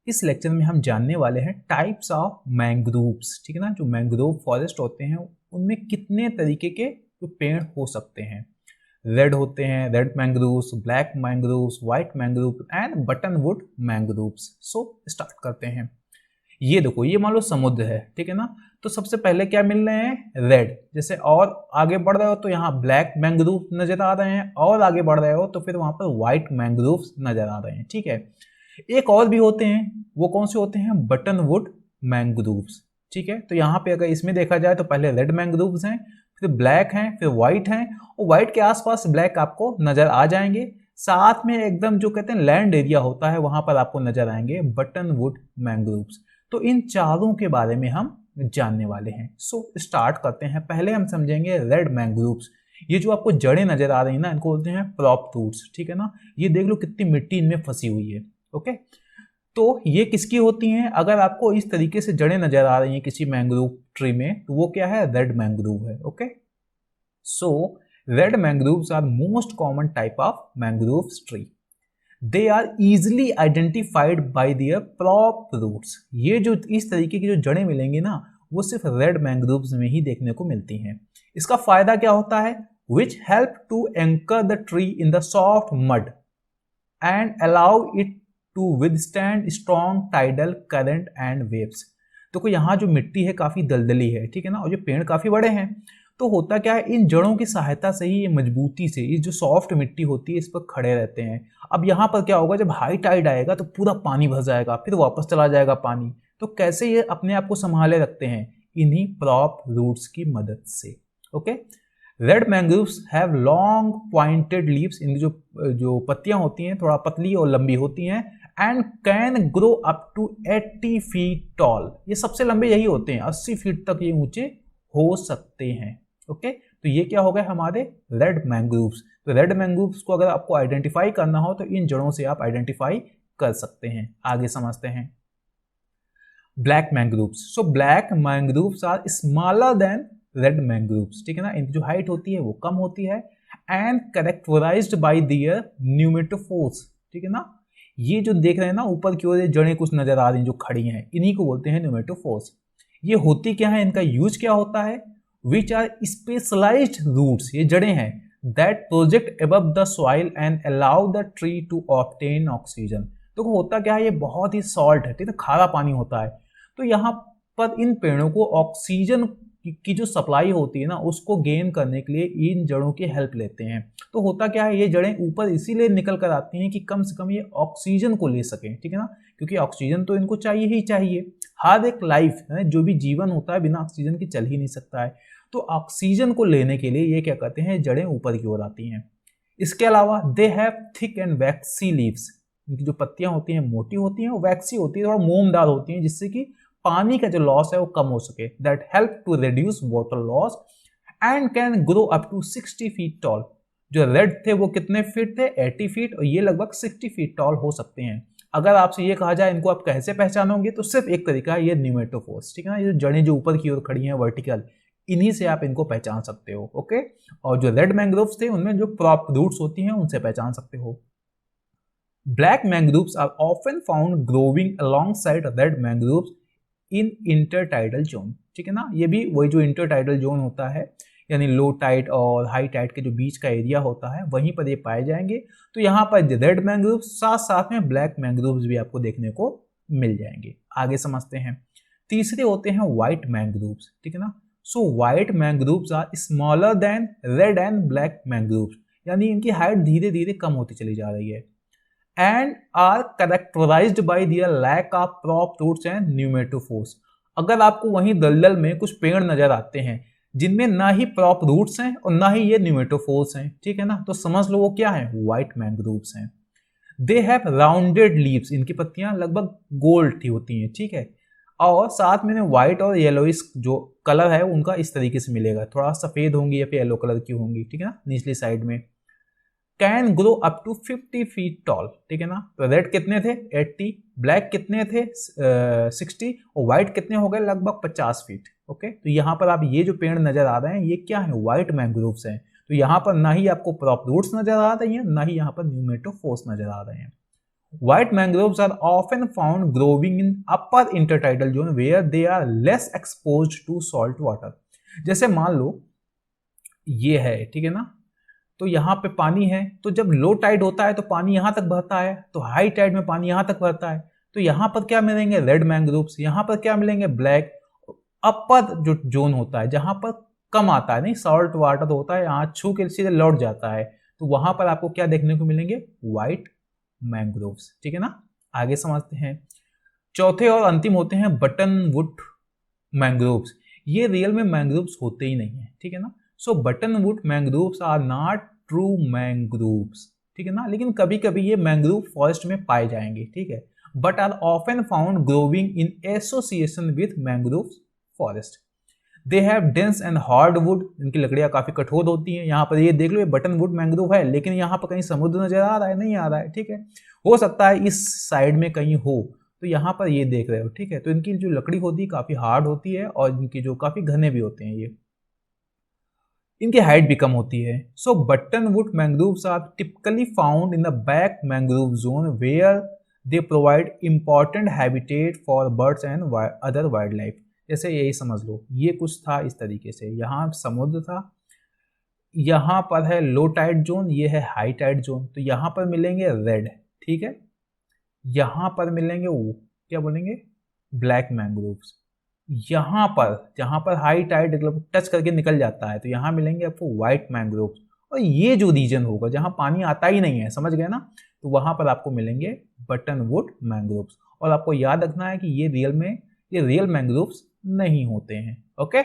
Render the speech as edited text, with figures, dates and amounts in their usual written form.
इस लेक्चर में हम जानने वाले हैं टाइप्स ऑफ मैंग्रोव्स, ठीक है ना। जो मैंग्रोव फॉरेस्ट होते हैं उनमें कितने तरीके के जो पेड़ हो सकते हैं। रेड होते हैं, red mangroves, black mangroves, white mangrove and buttonwood mangroves. So start करते हैं। ये देखो, ये मान लो समुद्र है, ठीक है ना। तो सबसे पहले क्या मिल रहे हैं, रेड। जैसे और आगे बढ़ रहे हो तो यहाँ ब्लैक मैंग्रोव नजर आ रहे हैं, और आगे बढ़ रहे हो तो फिर वहां पर व्हाइट मैंग्रोव नजर आ रहे हैं, ठीक है। एक और भी होते हैं, वो कौन से होते हैं, बटनवुड मैंग्रोव्स, ठीक है। तो यहाँ पे अगर इसमें देखा जाए तो पहले रेड मैंग्रोव्स हैं, फिर ब्लैक हैं, फिर व्हाइट हैं, और व्हाइट के आसपास ब्लैक आपको नजर आ जाएंगे। साथ में एकदम जो कहते हैं लैंड एरिया होता है वहां पर आपको नजर आएंगे बटनवुड मैंग्रोव्स। तो इन चारों के बारे में हम जानने वाले हैं। सो स्टार्ट करते हैं। पहले हम समझेंगे रेड मैंग्रोव्स। ये जो आपको जड़ें नजर आ रही है ना, इनको बोलते हैं प्रॉप रूट्स, ठीक है ना। ये देख लो कितनी मिट्टी इनमें फंसी हुई है, ओके। तो ये किसकी होती हैं, अगर आपको इस तरीके से जड़ें नजर आ रही हैं किसी मैंग्रोव ट्री में, तो वो क्या है, रेड मैंग्रोव है, okay. So red mangroves are most common type of mangrove tree. They are easily identified by their prop roots. ये जो इस तरीके की जो जड़ें मिलेंगी ना, वो सिर्फ रेड मैंग्रोव्स में ही देखने को मिलती हैं। इसका फायदा क्या होता है, which help to anchor the tree in the soft mud and allow it to withstand strong tidal current and waves. तो यहाँ जो मिट्टी है काफी दलदली है, ठीक है ना, और ये पेड़ काफी बड़े हैं। तो होता क्या है, इन जड़ों की सहायता से ही ये मजबूती से, ये जो सॉफ्ट मिट्टी होती है इस पर खड़े रहते हैं। अब यहाँ पर क्या होगा, जब हाई टाइड आएगा तो पूरा पानी भर जाएगा, फिर वापस चला जाएगा पानी। तो कैसे ये अपने आप को संभाले रखते हैं, इन्हीं प्रॉप रूट्स की मदद से, okay. Red mangroves have long pointed leaves. इनकी जो पत्तियां होती हैं थोड़ा पतली और लंबी होती हैं, and can grow up to 80 feet tall. ये सबसे लंबे यही होते हैं, 80 फीट तक ये ऊंचे हो सकते हैं, ओके। तो ये क्या हो गए हमारे रेड मैंग्रोव्स। तो रेड मैंग्रोव्स को अगर आपको आइडेंटिफाई करना हो तो इन जड़ों से आप आइडेंटिफाई कर सकते हैं। आगे समझते हैं black mangroves. So black mangroves are smaller than red mangroves, ठीक है ना। इनकी जो हाइट होती है वो कम होती है, and characterized by their pneumatophores, ठीक है ना। ये जो देख रहे हैं ना ऊपर की ओर जड़ें कुछ नजर आ रही हैं जो खड़ी हैं, इन्हीं को बोलते हैं न्यूमेटोफोर्स। ये होती क्या है, इनका यूज क्या होता है, विच आर स्पेशलाइज्ड रूट्स, ये जड़ें हैं, that project above the soil and allow the tree to obtain oxygen. तो होता क्या है, ये बहुत ही सॉल्ट है, ठीक है, खारा पानी होता है। तो यहाँ पर इन पेड़ों को ऑक्सीजन की जो सप्लाई होती है ना, उसको गेन करने के लिए इन जड़ों की हेल्प लेते हैं। तो होता क्या है, ये जड़ें ऊपर इसीलिए निकल कर आती हैं कि कम से कम ये ऑक्सीजन को ले सकें, ठीक है ना, क्योंकि ऑक्सीजन तो इनको चाहिए ही चाहिए। हर एक लाइफ है, जो भी जीवन होता है बिना ऑक्सीजन के चल ही नहीं सकता है। तो ऑक्सीजन को लेने के लिए ये क्या करते हैं, जड़ें ऊपर की ओर आती हैं। इसके अलावा they have thick and vaccine leaves. इनकी जो पत्तियां होती हैं मोटी होती हैं और वैक्सी होती है, थोड़ा मोमदार होती हैं, जिससे कि पानी का जो लॉस है वो कम हो सके। That help to reduce water loss and can grow up to 60 feet tall. जो रेड थे वो कितने फीट थे, 80 फीट, और ये लगभग 60 फीट टॉल हो सकते हैं। अगर आपसे ये कहा जाए इनको आप कैसे पहचानोगे, तो सिर्फ एक तरीका है, ये न्यूमेटोफोर्स, ठीक है ना। ये जो जड़ें जो ऊपर की ओर खड़ी हैं वर्टिकल, इन्हीं से आप इनको पहचान सकते हो, ओके। और जो रेड मैंग्रोव्स थे उनमें जो प्रॉप रूट्स होती हैं उनसे पहचान सकते हो। Black mangroves are often found growing alongside red mangroves in intertidal zone, ठीक है ना। ये भी वही जो इंटरटाइडल जोन होता है, यानी लो टाइड और हाई टाइड के जो बीच का एरिया होता है, वहीं पर ये पाए जाएंगे। तो यहाँ पर रेड मैंग्रोव्स साथ साथ में ब्लैक मैंग्रोव्स भी आपको देखने को मिल जाएंगे। आगे समझते हैं। तीसरे होते हैं व्हाइट मैंग्रोव्स, ठीक है ना। So white mangroves are smaller than red and black mangroves, यानी इनकी हाइट धीरे धीरे कम होती चली जा रही है, and are characterized by their lack of prop roots and pneumatophores. अगर आपको वहीं दलदल में कुछ पेड़ नजर आते हैं जिनमें ना ही प्रॉप रूट्स हैं और ना ही ये न्यूमेटोफोर्स हैं, ठीक है ना, तो समझ लो वो क्या है, व्हाइट मैंग्रोव्स हैं। They have rounded leaves. इनकी पत्तियां लगभग गोल होती हैं, ठीक है, और साथ में व्हाइट और येलोइश जो कलर है उनका इस तरीके से मिलेगा, थोड़ा सफेद होंगी या फिर येलो कलर की होंगी, ठीक है ना, निचली साइड में। Can grow up to 50 feet tall, ठीक है ना। तो रेड कितने थे, 80, ब्लैक कितने थे, 60, और व्हाइट कितने हो गए, लगभग 50 फीट, ओके। तो यहाँ पर आप ये जो पेड़ नजर आ रहे हैं ये क्या है, व्हाइट मैंग्रोव्स हैं। तो यहाँ पर ना ही आपको प्रॉप रूट्स नजर आ रही हैं, ना ही यहाँ पर न्यूमेटोफोर्स नजर आ रहे हैं। White mangroves are often found growing in upper intertidal zone where they are less exposed to salt water. जैसे मान लो ये है, ठीक है ना, तो यहाँ पे पानी है, तो जब लो टाइड होता है तो पानी यहाँ तक भरता है, तो हाई टाइड में पानी यहाँ तक भरता है, तो यहाँ पर क्या मिलेंगे, रेड मैंग्रोव्स, यहाँ पर क्या मिलेंगे, ब्लैक। अपर जो जोन होता है जहाँ पर कम आता है, नहीं सॉल्ट वाटर होता है, यहाँ छू के सीधे लौट जाता है, तो वहां पर आपको क्या देखने को मिलेंगे, व्हाइट मैंग्रोव्स, ठीक है ना। आगे समझते हैं। चौथे और अंतिम होते हैं बटनवुड मैंग्रोव्स। ये रियल में मैंग्रोव्स होते ही नहीं है, ठीक है ना। So buttonwood mangroves are not true mangroves, ठीक है ना, लेकिन कभी कभी ये मैंग्रोव फॉरेस्ट में पाए जाएंगे, ठीक है, but are often found growing in association with mangrove forest. They have dense and hard wood, इनकी लकड़ियां काफी कठोर होती हैं। यहाँ पर ये देख लो, ये बटन वुड मैंग्रोव है, लेकिन यहाँ पर कहीं समुद्र नजर आ रहा है, नहीं आ रहा है, ठीक है, हो सकता है इस साइड में कहीं हो, तो यहाँ पर ये देख रहे हो, ठीक है। तो इनकी जो लकड़ी होती है काफी हार्ड होती है और इनकी जो काफी घने भी होते हैं, ये इनकी हाइट भी कम होती है। So buttonwood mangroves are typically found in the back mangrove zone where they provide important habitat for birds and other wildlife. जैसे यही समझ लो, ये कुछ था इस तरीके से, यहाँ समुद्र था, यहाँ पर है लो टाइड जोन, ये है हाई टाइड जोन, तो यहाँ पर मिलेंगे रेड, ठीक है, यहाँ पर मिलेंगे वो क्या बोलेंगे, ब्लैक मैंग्रोव्स। यहाँ पर जहाँ पर हाई टाइड टच करके निकल जाता है, तो यहाँ मिलेंगे आपको व्हाइट मैंग्रोव्स। और ये जो रीजन होगा जहाँ पानी आता ही नहीं है, समझ गए ना, तो वहां पर आपको मिलेंगे बटनवुड मैंग्रोव्स। और आपको याद रखना है कि ये रियल मैंग्रोव्स नहीं होते हैं, ओके।